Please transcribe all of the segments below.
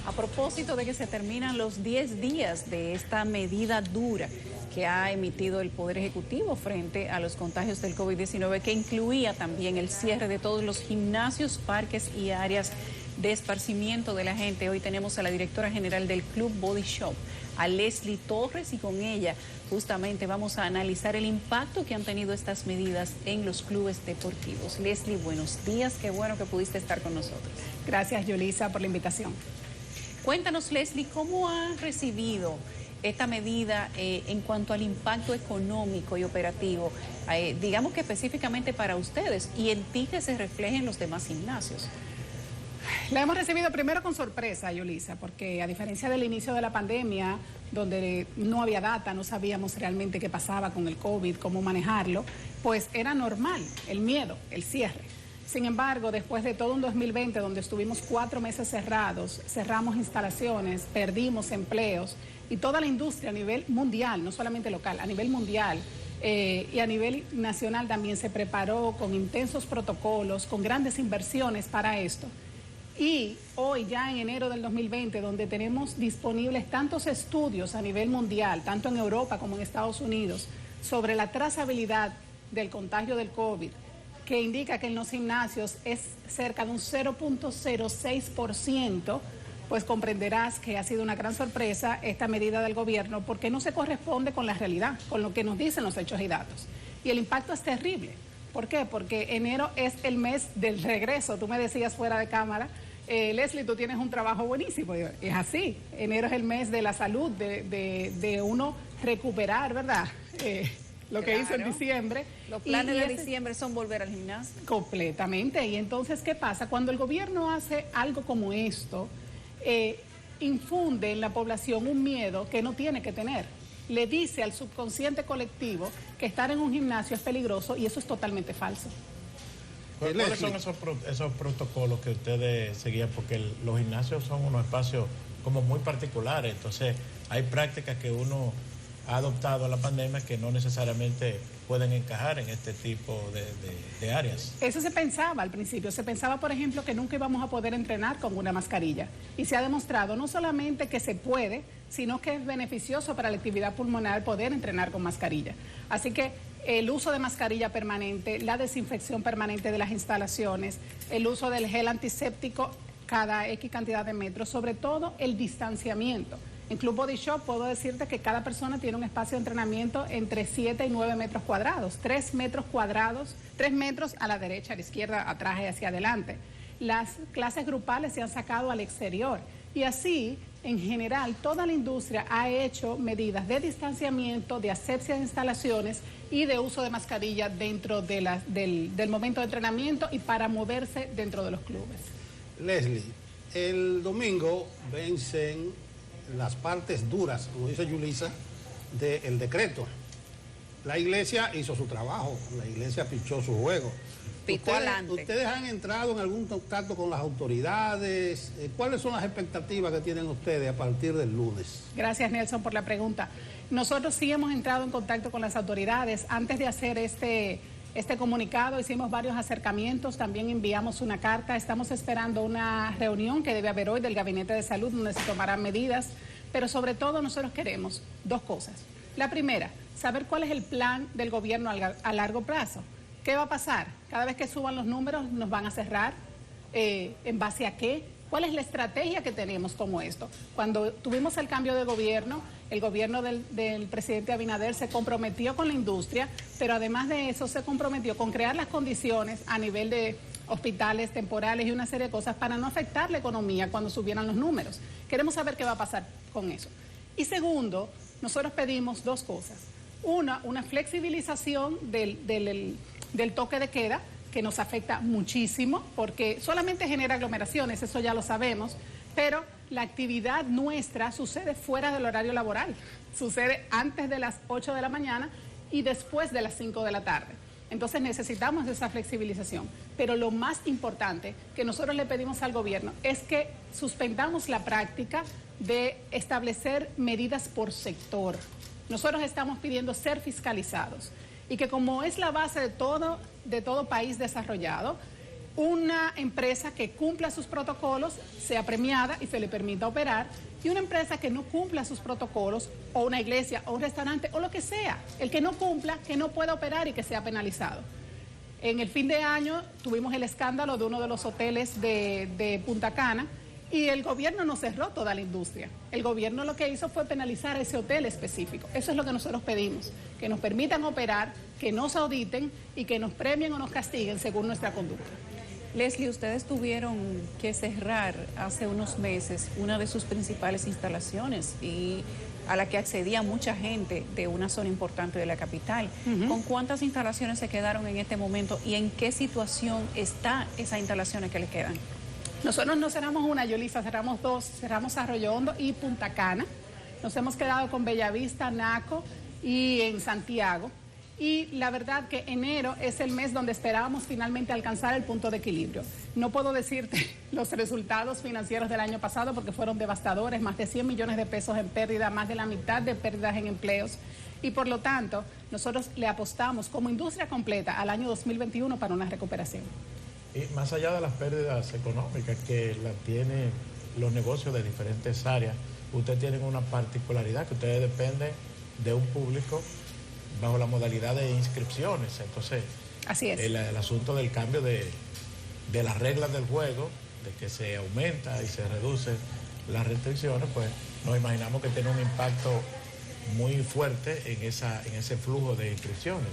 A propósito de que se terminan los 10 días de esta medida dura que ha emitido el Poder Ejecutivo frente a los contagios del COVID-19, que incluía también el cierre de todos los gimnasios, parques y áreas de esparcimiento de la gente. Hoy tenemos a la directora general del Club Body Shop, a Leslie Torres, y con ella justamente vamos a analizar el impacto que han tenido estas medidas en los clubes deportivos. Leslie, buenos días, qué bueno que pudiste estar con nosotros. Gracias, Yulisa, por la invitación. Cuéntanos, Leslie, ¿cómo ha recibido esta medida en cuanto al impacto económico y operativo, digamos que específicamente para ustedes, y en ti que se refleje en los demás gimnasios? La hemos recibido primero con sorpresa, Yulisa, porque a diferencia del inicio de la pandemia, donde no había data, no sabíamos realmente qué pasaba con el COVID, cómo manejarlo, pues era normal el miedo, el cierre. Sin embargo, después de todo un 2020 donde estuvimos 4 meses cerrados, cerramos instalaciones, perdimos empleos y toda la industria a nivel mundial, no solamente local, a nivel mundial y a nivel nacional también se preparó con intensos protocolos, con grandes inversiones para esto. Y hoy ya en enero del 2020, donde tenemos disponibles tantos estudios a nivel mundial, tanto en Europa como en Estados Unidos, sobre la trazabilidad del contagio del COVID, que indica que en los gimnasios es cerca de un 0.06%, pues comprenderás que ha sido una gran sorpresa esta medida del gobierno porque no se corresponde con la realidad, con lo que nos dicen los hechos y datos. Y el impacto es terrible. ¿Por qué? Porque enero es el mes del regreso. Tú me decías fuera de cámara, Leslie, tú tienes un trabajo buenísimo. Es así, enero es el mes de la salud, de uno recuperar, ¿verdad? Lo que hizo en diciembre. Los planes de diciembre son volver al gimnasio. Completamente. Y entonces, ¿qué pasa? Cuando el gobierno hace algo como esto, infunde en la población un miedo que no tiene que tener. Le dice al subconsciente colectivo que estar en un gimnasio es peligroso y eso es totalmente falso. ¿Cuáles son esos protocolos que ustedes seguían? Porque los gimnasios son unos espacios como muy particulares, entonces hay prácticas que uno ha adoptado a la pandemia que no necesariamente pueden encajar en este tipo de áreas. Eso se pensaba al principio. Se pensaba, por ejemplo, que nunca íbamos a poder entrenar con una mascarilla. Y se ha demostrado no solamente que se puede, sino que es beneficioso para la actividad pulmonar poder entrenar con mascarilla. Así que el uso de mascarilla permanente, la desinfección permanente de las instalaciones, el uso del gel antiséptico cada X cantidad de metros, sobre todo el distanciamiento. En Club Body Shop puedo decirte que cada persona tiene un espacio de entrenamiento entre 7 y 9 metros cuadrados, 3 metros cuadrados, 3 metros a la derecha, a la izquierda, atrás y hacia adelante. Las clases grupales se han sacado al exterior y así, en general, toda la industria ha hecho medidas de distanciamiento, de asepsia de instalaciones y de uso de mascarilla dentro de del momento de entrenamiento y para moverse dentro de los clubes. Leslie, el domingo vencen las partes duras, como dice Yulisa, del decreto. La iglesia hizo su trabajo, la iglesia pichó su juego. ¿Ustedes han entrado en algún contacto con las autoridades? ¿Cuáles son las expectativas que tienen ustedes a partir del lunes? Gracias, Nelson, por la pregunta. Nosotros sí hemos entrado en contacto con las autoridades. Antes de hacer este comunicado hicimos varios acercamientos, también enviamos una carta, estamos esperando una reunión que debe haber hoy del Gabinete de Salud donde se tomarán medidas, pero sobre todo nosotros queremos 2 cosas. La primera, saber cuál es el plan del gobierno a largo plazo. ¿Qué va a pasar? Cada vez que suban los números nos van a cerrar, ¿en base a qué? ¿Cuál es la estrategia que tenemos como esto? Cuando tuvimos el cambio de gobierno, el gobierno del presidente Abinader se comprometió con la industria, pero además de eso se comprometió con crear las condiciones a nivel de hospitales temporales y una serie de cosas para no afectar la economía cuando subieran los números. Queremos saber qué va a pasar con eso. Y segundo, nosotros pedimos 2 cosas. Una flexibilización del toque de queda, que nos afecta muchísimo porque solamente genera aglomeraciones, eso ya lo sabemos, pero la actividad nuestra sucede fuera del horario laboral, sucede antes de las 8 de la mañana y después de las 5 de la tarde. Entonces necesitamos esa flexibilización, pero lo más importante que nosotros le pedimos al gobierno es que suspendamos la práctica de establecer medidas por sector. Nosotros estamos pidiendo ser fiscalizados y que como es la base de todo país desarrollado, una empresa que cumpla sus protocolos sea premiada y se le permita operar, y una empresa que no cumpla sus protocolos, o una iglesia o un restaurante o lo que sea, el que no cumpla, que no pueda operar y que sea penalizado. En el fin de año tuvimos el escándalo de uno de los hoteles de Punta Cana, y el gobierno no cerró toda la industria. El gobierno lo que hizo fue penalizar a ese hotel específico. Eso es lo que nosotros pedimos, que nos permitan operar, que nos auditen y que nos premien o nos castiguen según nuestra conducta. Leslie, ustedes tuvieron que cerrar hace unos meses una de sus principales instalaciones y a la que accedía mucha gente de una zona importante de la capital. ¿Con cuántas instalaciones se quedaron en este momento y en qué situación está esas instalaciones que le quedan? Nosotros no cerramos una, Yulisa, cerramos dos, cerramos Arroyo Hondo y Punta Cana. Nos hemos quedado con Bellavista, Naco y en Santiago. Y la verdad que enero es el mes donde esperábamos finalmente alcanzar el punto de equilibrio. No puedo decirte los resultados financieros del año pasado porque fueron devastadores, más de 100 millones de pesos en pérdida, más de la mitad de pérdidas en empleos. Y por lo tanto, nosotros le apostamos como industria completa al año 2021 para una recuperación. Y más allá de las pérdidas económicas que las tienen los negocios de diferentes áreas, ustedes tienen una particularidad que ustedes dependen de un público bajo la modalidad de inscripciones. Entonces, así es. El asunto del cambio de las reglas del juego, de que se aumenta y se reducen las restricciones, pues nos imaginamos que tiene un impacto muy fuerte en ese flujo de inscripciones.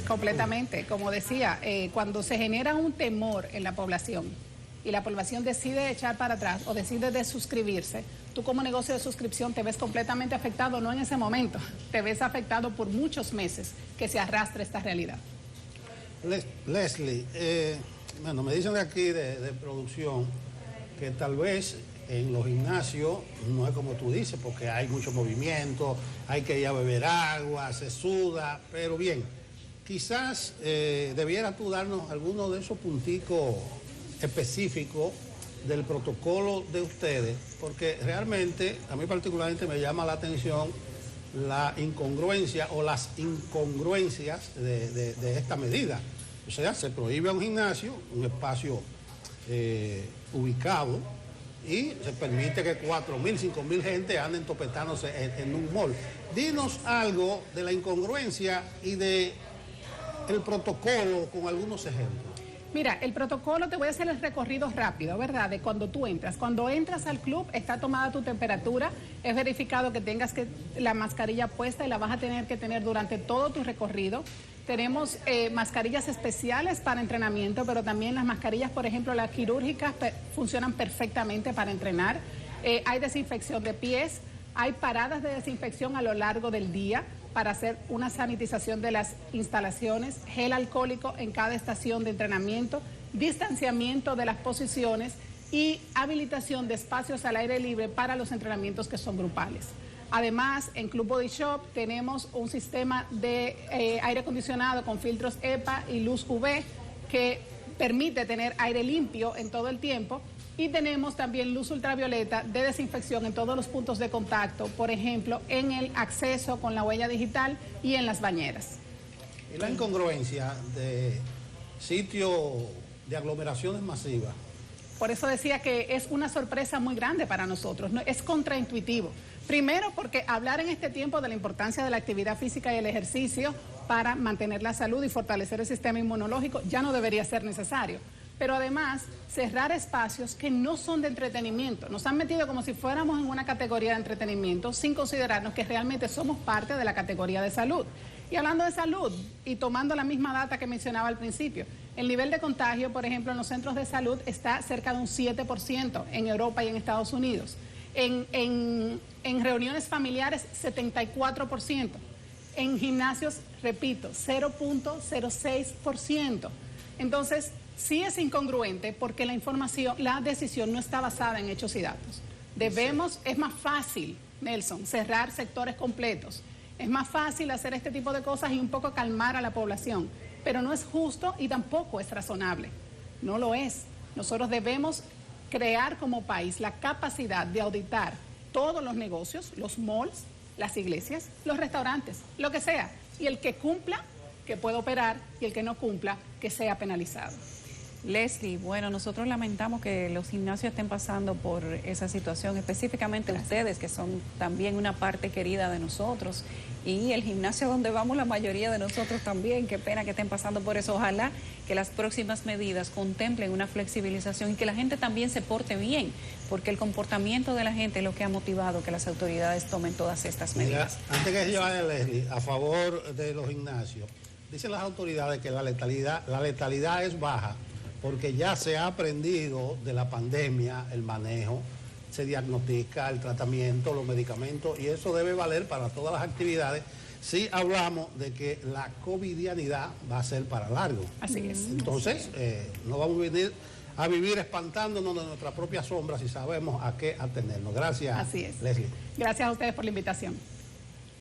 Completamente. Como decía, cuando se genera un temor en la población y la población decide echar para atrás o decide desuscribirse, tú como negocio de suscripción te ves completamente afectado, no en ese momento, te ves afectado por muchos meses que se arrastra esta realidad. Leslie, bueno, me dicen de aquí de producción que tal vez en los gimnasios no es como tú dices, porque hay mucho movimiento, hay que ir a beber agua, se suda, pero bien, quizás debieras tú darnos alguno de esos punticos específicos del protocolo de ustedes, porque realmente, a mí particularmente me llama la atención la incongruencia o las incongruencias de esta medida. O sea, se prohíbe a un gimnasio, un espacio ubicado, y se permite que 4.000, 5.000 gente anden topetándose en un mall. Dinos algo de la incongruencia y de el protocolo con algunos ejemplos. Mira, el protocolo, te voy a hacer el recorrido rápido, ¿verdad? De cuando tú entras. Cuando entras al club, está tomada tu temperatura, es verificado que tengas la mascarilla puesta y la vas a tener que tener durante todo tu recorrido. Tenemos mascarillas especiales para entrenamiento, pero también las mascarillas, por ejemplo, las quirúrgicas, funcionan perfectamente para entrenar. Hay desinfección de pies, hay paradas de desinfección a lo largo del día para hacer una sanitización de las instalaciones, gel alcohólico en cada estación de entrenamiento, distanciamiento de las posiciones y habilitación de espacios al aire libre para los entrenamientos que son grupales. Además, en Club Body Shop tenemos un sistema de aire acondicionado con filtros EPA y luz UV que permite tener aire limpio en todo el tiempo, y tenemos también luz ultravioleta de desinfección en todos los puntos de contacto, por ejemplo, en el acceso con la huella digital y en las bañeras. Y la incongruencia de sitios de aglomeraciones masivas. Por eso decía que es una sorpresa muy grande para nosotros, ¿no? Es contraintuitivo. Primero, porque hablar en este tiempo de la importancia de la actividad física y el ejercicio para mantener la salud y fortalecer el sistema inmunológico ya no debería ser necesario. Pero además, cerrar espacios que no son de entretenimiento. Nos han metido como si fuéramos en una categoría de entretenimiento sin considerarnos que realmente somos parte de la categoría de salud. Y hablando de salud, y tomando la misma data que mencionaba al principio, el nivel de contagio, por ejemplo, en los centros de salud está cerca de un 7% en Europa y en Estados Unidos. En reuniones familiares, 74%. En gimnasios, repito, 0.06%. Entonces, sí es incongruente porque la decisión no está basada en hechos y datos. Es más fácil, Nelson, cerrar sectores completos. Es más fácil hacer este tipo de cosas y un poco calmar a la población. Pero no es justo y tampoco es razonable. No lo es. Nosotros debemos crear como país la capacidad de auditar todos los negocios, los malls, las iglesias, los restaurantes, lo que sea. Y el que cumpla, que pueda operar, y el que no cumpla, que sea penalizado. Leslie, bueno, nosotros lamentamos que los gimnasios estén pasando por esa situación, específicamente ustedes, que son también una parte querida de nosotros, y el gimnasio donde vamos la mayoría de nosotros también. Qué pena que estén pasando por eso. Ojalá que las próximas medidas contemplen una flexibilización y que la gente también se porte bien, porque el comportamiento de la gente es lo que ha motivado que las autoridades tomen todas estas medidas. Mira, antes que se vaya, Leslie, a favor de los gimnasios, dicen las autoridades que la letalidad es baja, porque ya se ha aprendido de la pandemia el manejo, se diagnostica el tratamiento, los medicamentos, y eso debe valer para todas las actividades. Si hablamos de que la covidianidad va a ser para largo. Así es. Entonces, no vamos a vivir espantándonos de nuestras propias sombras si sabemos a qué atenernos. Gracias, Así es. Leslie. Gracias a ustedes por la invitación.